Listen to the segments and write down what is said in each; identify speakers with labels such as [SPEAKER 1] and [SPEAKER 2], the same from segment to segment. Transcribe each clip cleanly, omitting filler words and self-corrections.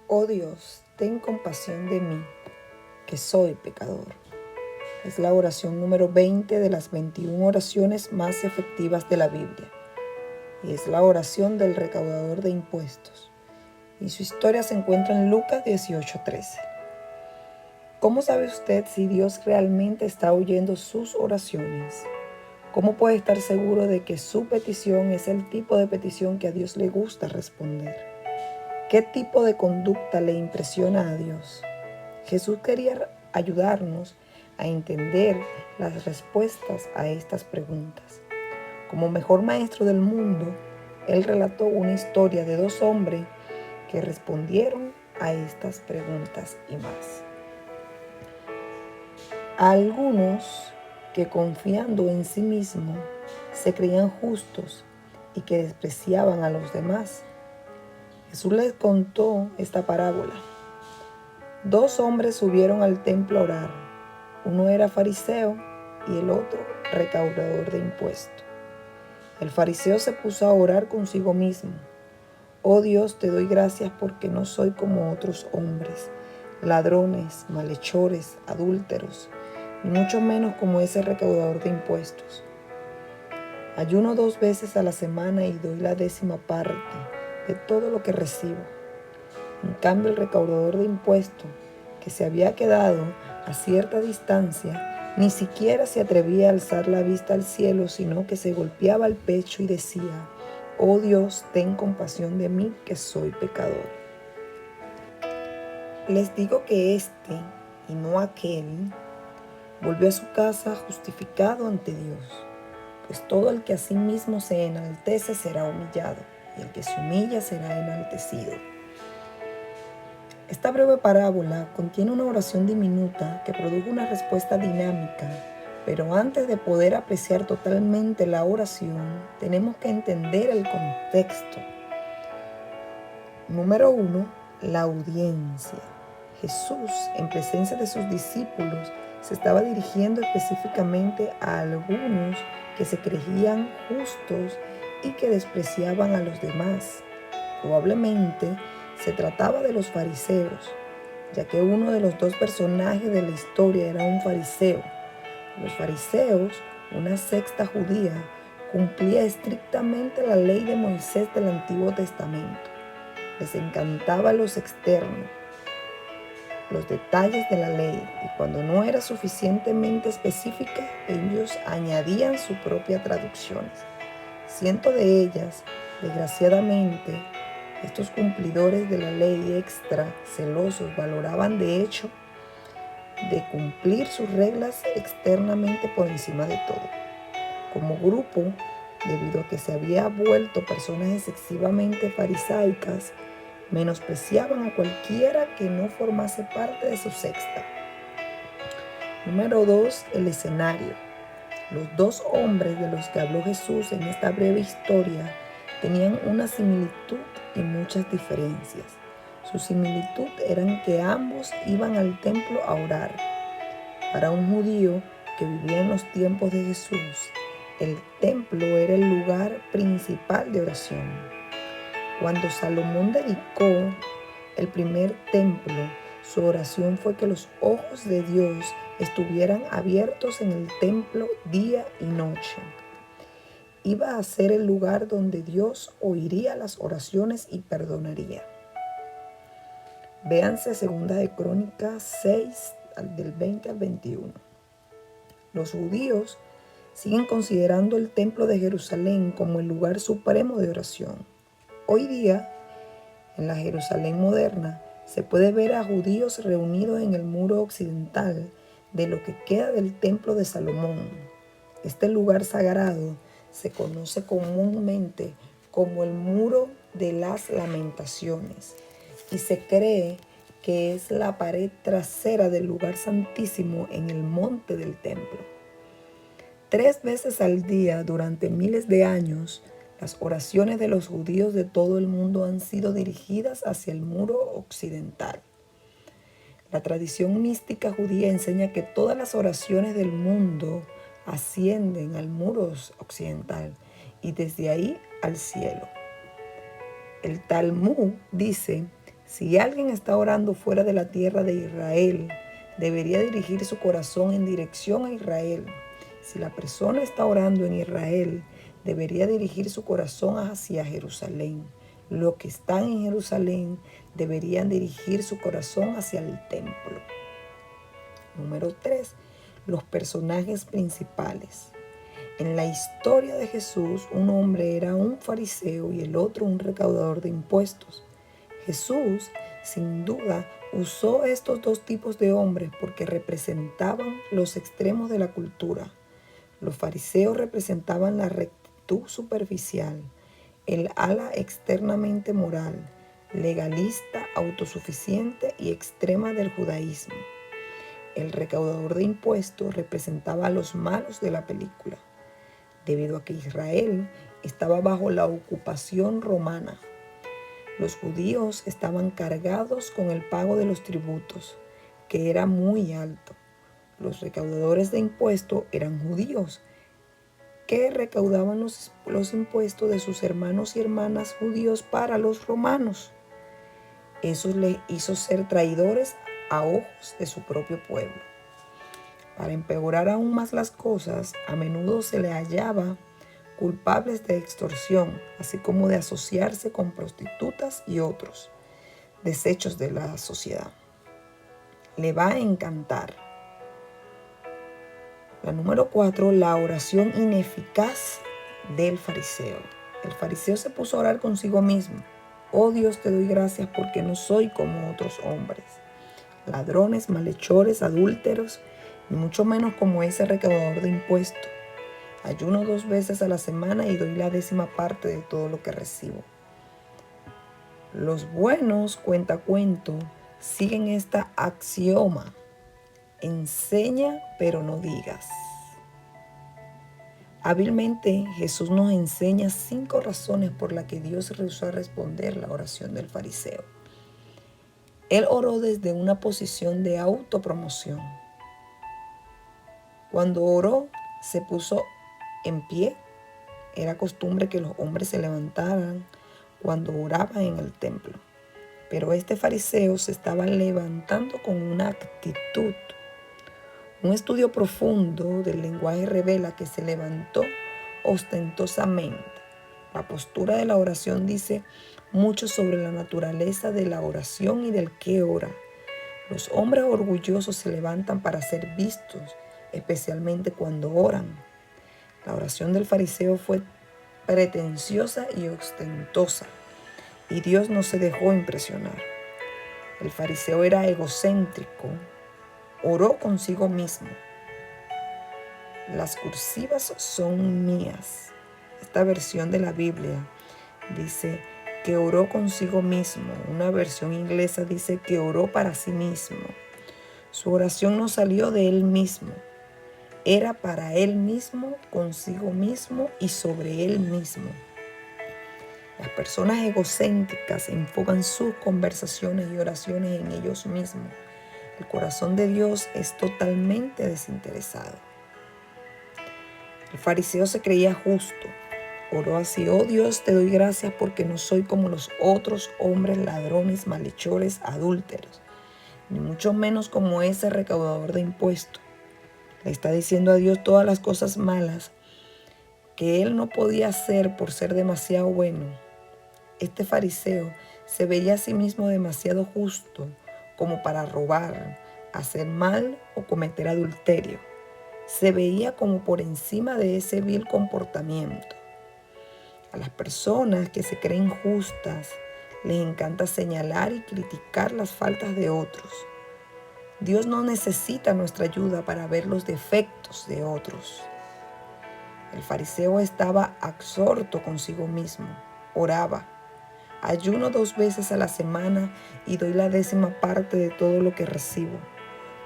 [SPEAKER 1] Oh Dios, ten compasión de mí, que soy pecador. Es la oración número 20 de las 21 oraciones más efectivas de la Biblia. Y es la oración del recaudador de impuestos. Y su historia se encuentra en Lucas 18:13. ¿Cómo sabe usted si Dios realmente está oyendo sus oraciones? ¿Cómo puede estar seguro de que su petición es el tipo de petición que a Dios le gusta responder? ¿Qué tipo de conducta le impresiona a Dios? Jesús quería ayudarnos a entender las respuestas a estas preguntas. Como mejor maestro del mundo, Él relató una historia de dos hombres que respondieron a estas preguntas y más. A algunos que confiando en sí mismos se creían justos y que despreciaban a los demás, Jesús les contó esta parábola. Dos hombres subieron al templo a orar. Uno era fariseo y el otro recaudador de impuestos. El fariseo se puso a orar consigo mismo. Oh Dios, te doy gracias porque no soy como otros hombres, ladrones, malhechores, adúlteros, ni mucho menos como ese recaudador de impuestos. Ayuno 2 veces a la semana y doy la 10ª parte de todo lo que recibo. En cambio, el recaudador de impuestos, que se había quedado a cierta distancia, ni siquiera se atrevía a alzar la vista al cielo, sino que se golpeaba el pecho y decía: Oh Dios, ten compasión de mí, que soy pecador. Les digo que este, y no aquel, volvió a su casa justificado ante Dios, pues todo el que a sí mismo se enaltece será humillado, y el que se humilla será enaltecido. Esta breve parábola contiene una oración diminuta que produjo una respuesta dinámica, pero antes de poder apreciar totalmente la oración, tenemos que entender el contexto. Número 1, la audiencia. Jesús, en presencia de sus discípulos, se estaba dirigiendo específicamente a algunos que se creían justos y que despreciaban a los demás. Probablemente se trataba de los fariseos, ya que uno de los dos personajes de la historia era un fariseo. Los fariseos, una secta judía, cumplía estrictamente la ley de Moisés del Antiguo Testamento. Les encantaba los externos, los detalles de la ley, y cuando no era suficientemente específica, ellos añadían sus propias traducciones. Cientos de ellas, desgraciadamente, estos cumplidores de la ley extra celosos valoraban de hecho de cumplir sus reglas externamente por encima de todo. Como grupo, debido a que se había vuelto personas excesivamente farisaicas, menospreciaban a cualquiera que no formase parte de su secta. Número 2, el escenario. Los dos hombres de los que habló Jesús en esta breve historia tenían una similitud y muchas diferencias. Su similitud era que ambos iban al templo a orar. Para un judío que vivía en los tiempos de Jesús, el templo era el lugar principal de oración. Cuando Salomón dedicó el primer templo, su oración fue que los ojos de Dios estuvieran abiertos en el templo día y noche. Iba a ser el lugar donde Dios oiría las oraciones y perdonaría. Véanse 2 de Crónicas 6, del 20 al 21. Los judíos siguen considerando el templo de Jerusalén como el lugar supremo de oración. Hoy día, en la Jerusalén moderna, se puede ver a judíos reunidos en el muro occidental de lo que queda del templo de Salomón. Este lugar sagrado se conoce comúnmente como el Muro de las Lamentaciones y se cree que es la pared trasera del lugar santísimo en el monte del templo. 3 veces al día durante miles de años, las oraciones de los judíos de todo el mundo han sido dirigidas hacia el muro occidental. La tradición mística judía enseña que todas las oraciones del mundo ascienden al muro occidental y desde ahí al cielo. El Talmud dice: Si alguien está orando fuera de la tierra de Israel, debería dirigir su corazón en dirección a Israel. Si la persona está orando en Israel, debería dirigir su corazón hacia Jerusalén. Los que están en Jerusalén deberían dirigir su corazón hacia el templo. Número 3. Los personajes principales. En la historia de Jesús, un hombre era un fariseo y el otro un recaudador de impuestos. Jesús, sin duda, usó estos dos tipos de hombres porque representaban los extremos de la cultura. Los fariseos representaban la rectitud superficial, el ala externamente moral, legalista, autosuficiente y extrema del judaísmo. El recaudador de impuestos representaba a los malos de la película, debido a que Israel estaba bajo la ocupación romana. Los judíos estaban cargados con el pago de los tributos, que era muy alto. Los recaudadores de impuestos eran judíos, que recaudaban los impuestos de sus hermanos y hermanas judíos para los romanos. Eso les hizo ser traidores a ojos de su propio pueblo. Para empeorar aún más las cosas, a menudo se le hallaba culpables de extorsión, así como de asociarse con prostitutas y otros desechos de la sociedad. Le va a encantar. La número 4, la oración ineficaz del fariseo. El fariseo se puso a orar consigo mismo. Oh Dios, te doy gracias porque no soy como otros hombres, ladrones, malhechores, adúlteros, ni mucho menos como ese recaudador de impuestos. Ayuno 2 veces a la semana y doy la 10ª parte de todo lo que recibo. Los buenos cuentacuentos siguen esta axioma: enseña pero no digas. Hábilmente Jesús nos enseña 5 razones por las que Dios rehusó a responder la oración del fariseo. Él oró desde una posición de autopromoción. Cuando oró, se puso en pie. Era costumbre que los hombres se levantaran cuando oraban en el templo. Pero este fariseo se estaba levantando con una actitud. Un estudio profundo del lenguaje revela que se levantó ostentosamente. La postura de la oración dice mucho sobre la naturaleza de la oración y del que ora. Los hombres orgullosos se levantan para ser vistos, especialmente cuando oran. La oración del fariseo fue pretenciosa y ostentosa, y Dios no se dejó impresionar. El fariseo era egocéntrico, oró consigo mismo. Las cursivas son mías. Esta versión de la Biblia dice que oró consigo mismo. Una versión inglesa dice que oró para sí mismo. Su oración no salió de él mismo. Era para él mismo, consigo mismo y sobre él mismo. Las personas egocéntricas enfocan sus conversaciones y oraciones en ellos mismos. El corazón de Dios es totalmente desinteresado. El fariseo se creía justo. Oró así: oh Dios, te doy gracias porque no soy como los otros hombres ladrones, malhechores, adúlteros, ni mucho menos como ese recaudador de impuestos. Le está diciendo a Dios todas las cosas malas que él no podía hacer por ser demasiado bueno. Este fariseo se veía a sí mismo demasiado justo como para robar, hacer mal o cometer adulterio. Se veía como por encima de ese vil comportamiento. A las personas que se creen justas les encanta señalar y criticar las faltas de otros. Dios no necesita nuestra ayuda para ver los defectos de otros. El fariseo estaba absorto consigo mismo. Oraba: ayuno 2 veces a la semana y doy la 10ª parte de todo lo que recibo.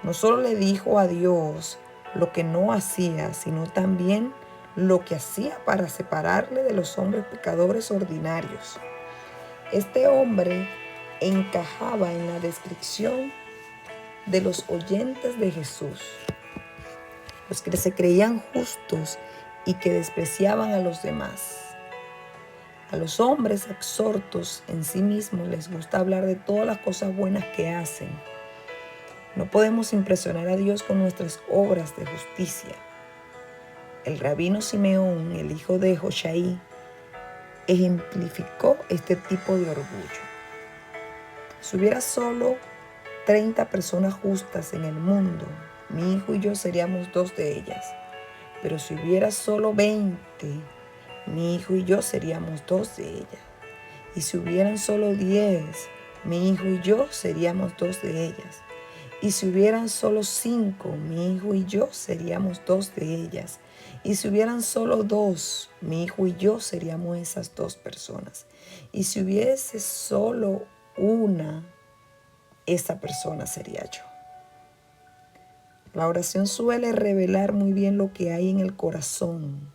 [SPEAKER 1] No solo le dijo a Dios lo que no hacía, sino también lo que hacía para separarle de los hombres pecadores ordinarios. Este hombre encajaba en la descripción de los oyentes de Jesús, los que se creían justos y que despreciaban a los demás. A los hombres absortos en sí mismos les gusta hablar de todas las cosas buenas que hacen. No podemos impresionar a Dios con nuestras obras de justicia. El rabino Simeón, el hijo de Joshai, ejemplificó este tipo de orgullo. Si hubiera solo 30 personas justas en el mundo, mi hijo y yo seríamos 2 de ellas. Pero si hubiera solo 20, mi hijo y yo seríamos 2 de ellas. Y si hubieran solo 10, mi hijo y yo seríamos 2 de ellas. Y si hubieran solo 5, mi hijo y yo seríamos 2 de ellas. Y si hubieran solo 2, mi hijo y yo seríamos esas 2 personas. Y si hubiese solo una, esa persona sería yo. La oración suele revelar muy bien lo que hay en el corazón.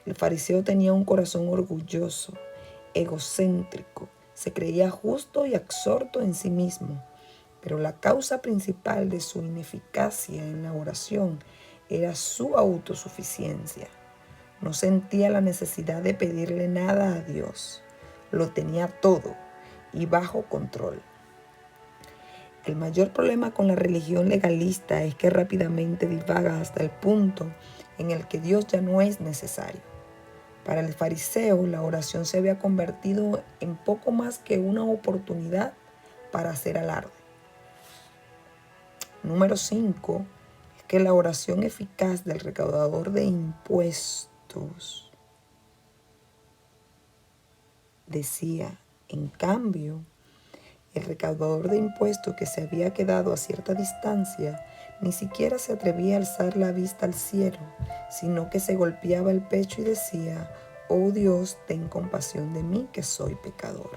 [SPEAKER 1] El fariseo tenía un corazón orgulloso, egocéntrico, se creía justo y absorto en sí mismo. Pero la causa principal de su ineficacia en la oración era su autosuficiencia. No sentía la necesidad de pedirle nada a Dios. Lo tenía todo y bajo control. El mayor problema con la religión legalista es que rápidamente divaga hasta el punto en el que Dios ya no es necesario. Para el fariseo, la oración se había convertido en poco más que una oportunidad para hacer alarde. Número 5 es que la oración eficaz del recaudador de impuestos decía, en cambio, el recaudador de impuestos que se había quedado a cierta distancia ni siquiera se atrevía a alzar la vista al cielo, sino que se golpeaba el pecho y decía, oh Dios, ten compasión de mí que soy pecador.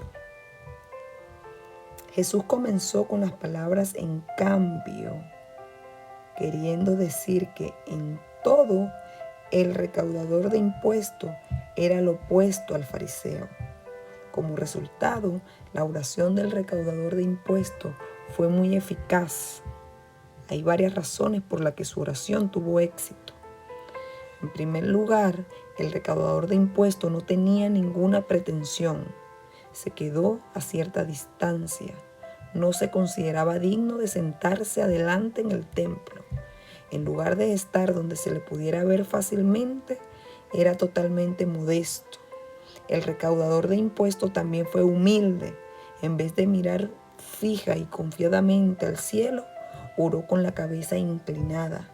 [SPEAKER 1] Jesús comenzó con las palabras en cambio, queriendo decir que en todo el recaudador de impuestos era lo opuesto al fariseo. Como resultado, la oración del recaudador de impuestos fue muy eficaz. Hay varias razones por las que su oración tuvo éxito. En primer lugar, el recaudador de impuestos no tenía ninguna pretensión. Se quedó a cierta distancia. No se consideraba digno de sentarse adelante en el templo. En lugar de estar donde se le pudiera ver fácilmente, era totalmente modesto. El recaudador de impuestos también fue humilde. En vez de mirar fija y confiadamente al cielo, oró con la cabeza inclinada.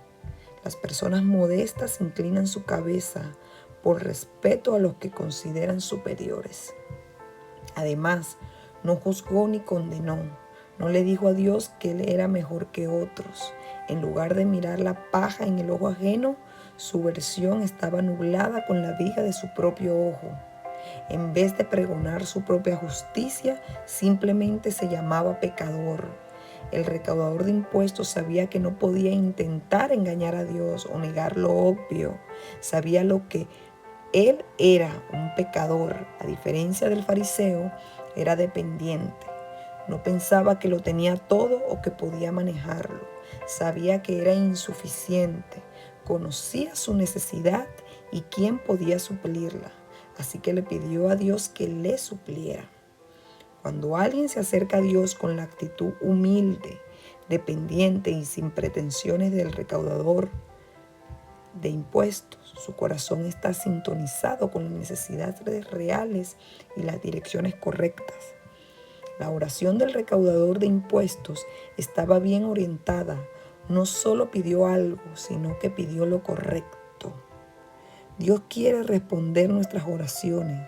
[SPEAKER 1] Las personas modestas inclinan su cabeza por respeto a los que consideran superiores. Además, no juzgó ni condenó. No le dijo a Dios que él era mejor que otros. En lugar de mirar la paja en el ojo ajeno, su versión estaba nublada con la viga de su propio ojo. En vez de pregonar su propia justicia, simplemente se llamaba pecador. El recaudador de impuestos sabía que no podía intentar engañar a Dios o negar lo obvio. Sabía lo que él era, un pecador. A diferencia del fariseo, era dependiente. No pensaba que lo tenía todo o que podía manejarlo. Sabía que era insuficiente. Conocía su necesidad y quién podía suplirla. Así que le pidió a Dios que le supliera. Cuando alguien se acerca a Dios con la actitud humilde, dependiente y sin pretensiones del recaudador de impuestos, su corazón está sintonizado con las necesidades reales y las direcciones correctas. La oración del recaudador de impuestos estaba bien orientada. No solo pidió algo, sino que pidió lo correcto. Dios quiere responder nuestras oraciones,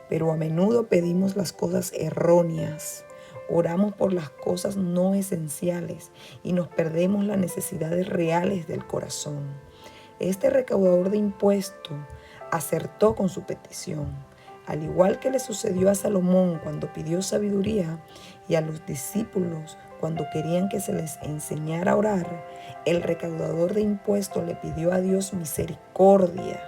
[SPEAKER 1] pero a menudo pedimos las cosas erróneas. Oramos por las cosas no esenciales y nos perdemos las necesidades reales del corazón. Este recaudador de impuestos acertó con su petición. Al igual que le sucedió a Salomón cuando pidió sabiduría y a los discípulos cuando querían que se les enseñara a orar, el recaudador de impuestos le pidió a Dios misericordia.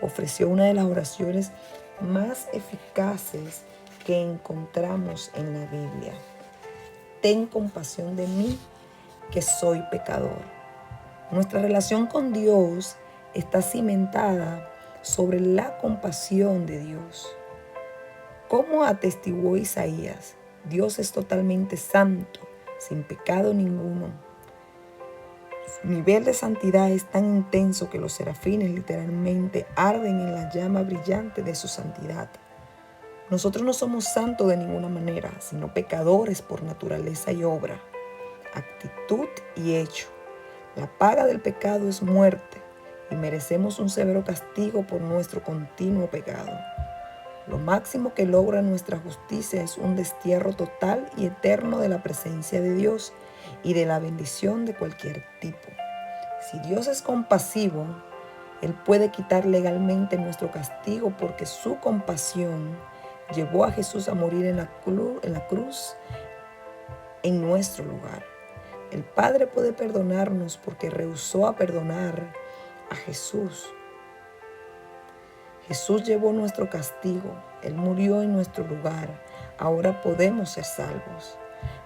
[SPEAKER 1] Ofreció una de las oraciones más eficaces que encontramos en la Biblia. Ten compasión de mí, que soy pecador. Nuestra relación con Dios está cimentada sobre la compasión de Dios. Como atestiguó Isaías, Dios es totalmente santo, sin pecado ninguno. Su nivel de santidad es tan intenso que los serafines literalmente arden en la llama brillante de su santidad. Nosotros no somos santos de ninguna manera, sino pecadores por naturaleza y obra, actitud y hecho. La paga del pecado es muerte y merecemos un severo castigo por nuestro continuo pecado. Lo máximo que logra nuestra justicia es un destierro total y eterno de la presencia de Dios y de la bendición de cualquier tipo. Si Dios es compasivo, Él puede quitar legalmente nuestro castigo porque su compasión llevó a Jesús a morir en la cruz en nuestro lugar. El Padre puede perdonarnos porque rehusó a perdonar a Jesús. Jesús llevó nuestro castigo, Él murió en nuestro lugar, ahora podemos ser salvos.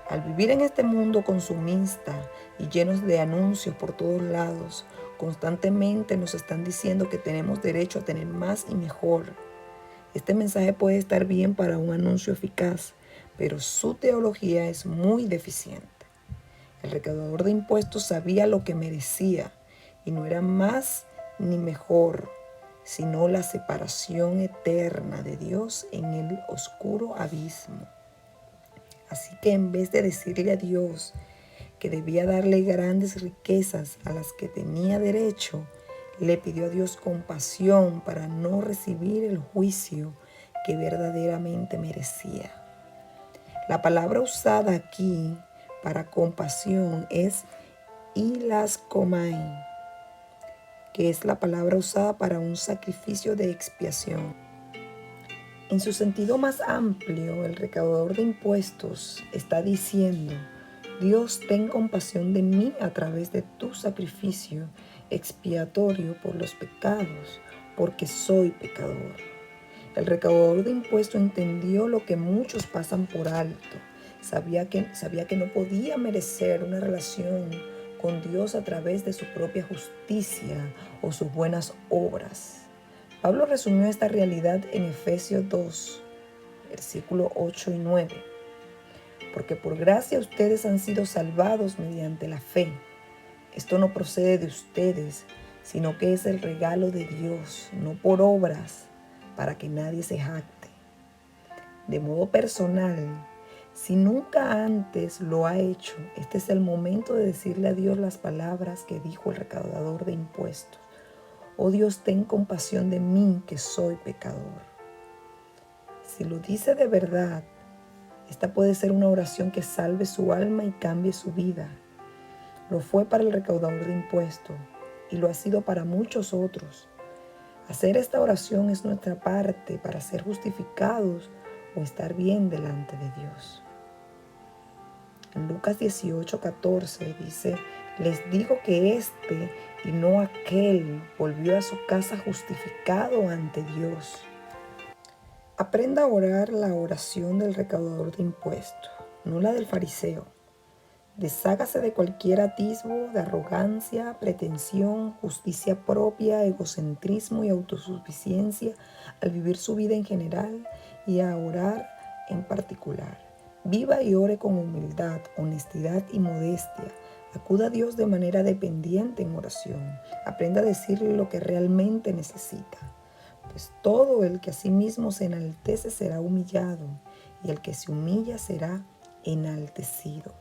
[SPEAKER 1] Al vivir en este mundo consumista y llenos de anuncios por todos lados, constantemente nos están diciendo que tenemos derecho a tener más y mejor. Este mensaje puede estar bien para un anuncio eficaz, pero su teología es muy deficiente. El recaudador de impuestos sabía lo que merecía y no era más ni mejor, sino la separación eterna de Dios en el oscuro abismo. Así que en vez de decirle a Dios que debía darle grandes riquezas a las que tenía derecho, le pidió a Dios compasión para no recibir el juicio que verdaderamente merecía. La palabra usada aquí para compasión es hilaskomai, que es la palabra usada para un sacrificio de expiación. En su sentido más amplio, el recaudador de impuestos está diciendo: Dios, ten compasión de mí a través de tu sacrificio expiatorio por los pecados, porque soy pecador. El recaudador de impuestos entendió lo que muchos pasan por alto. Sabía que no podía merecer una relación con Dios a través de su propia justicia o sus buenas obras. Pablo resumió esta realidad en Efesios 2, versículos 8 y 9. Porque por gracia ustedes han sido salvados mediante la fe. Esto no procede de ustedes, sino que es el regalo de Dios, no por obras, para que nadie se jacte. De modo personal, si nunca antes lo ha hecho, este es el momento de decirle a Dios las palabras que dijo el recaudador de impuestos. Oh Dios, ten compasión de mí, que soy pecador. Si lo dice de verdad, esta puede ser una oración que salve su alma y cambie su vida. Lo fue para el recaudador de impuestos y lo ha sido para muchos otros. Hacer esta oración es nuestra parte para ser justificados o estar bien delante de Dios. En Lucas 18:14 dice: les digo que este y no aquel volvió a su casa justificado ante Dios. Aprenda a orar la oración del recaudador de impuestos, no la del fariseo. Deshágase de cualquier atisbo de arrogancia, pretensión, justicia propia, egocentrismo y autosuficiencia al vivir su vida en general y a orar en particular. Viva y ore con humildad, honestidad y modestia. Acuda a Dios de manera dependiente en oración. Aprenda a decirle lo que realmente necesita. Pues todo el que a sí mismo se enaltece será humillado, y el que se humilla será enaltecido.